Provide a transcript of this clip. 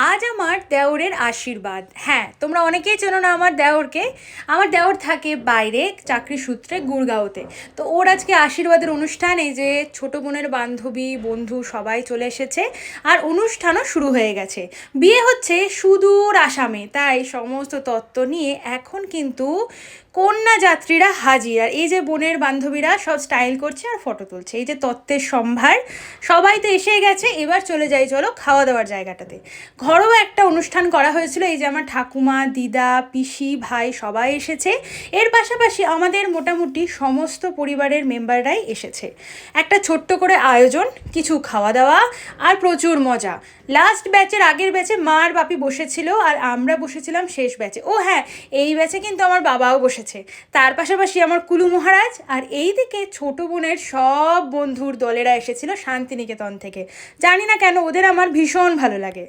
আজ আমার দেওরের আশীর্বাদ। হ্যাঁ, তোমরা অনেকেই চেনো না আমার দেওরকে। আমার দেওর থাকে বাইরে চাকরি সূত্রে গুড়গাঁওতে। তো ওর আজকে আশীর্বাদের অনুষ্ঠান, এই যে ছোট বোনের বান্ধবী বন্ধু সবাই চলে এসেছে, আর অনুষ্ঠানও শুরু হয়ে গেছে। বিয়ে হচ্ছে সুদূর আসামে, তাই সমস্ত তত্ত্ব নিয়ে এখন কিন্তু কন্যা যাত্রীরা হাজির। আর এই যে বোনের বান্ধবীরা সব স্টাইল করছে আর ফটো তুলছে, এই যে তত্ত্বের সম্ভার। সবাই তো এসে গেছে, এবার চলে যাই চলো খাওয়া দাওয়ার জায়গাটাতে। ঘরোয়া একটা অনুষ্ঠান করা হয়েছিল, এই যে আমার ঠাকুমা, দিদা, পিসি, ভাই সবাই এসেছে। এর পাশাপাশি আমাদের মোটামুটি সমস্ত পরিবারের মেম্বাররাই এসেছে। একটা ছোট্ট করে আয়োজন, কিছু খাওয়া দাওয়া আর প্রচুর মজা। লাস্ট ব্যাচের আগের ব্যাচে মা আর বাপি বসেছিল, আর আমরা বসেছিলাম শেষ ব্যাচে। ও হ্যাঁ, এই ব্যাচে কিন্তু আমার বাবাও বসেছে। তার পাশাপাশি আমার কুলু মহারাজ, আর এই দিকে ছোট বোনের সব বন্ধুর দলেরা এসেছিল শান্তিনিকেতন থেকে। জানি না কেন ওদের আমার ভীষণ ভালো লাগে।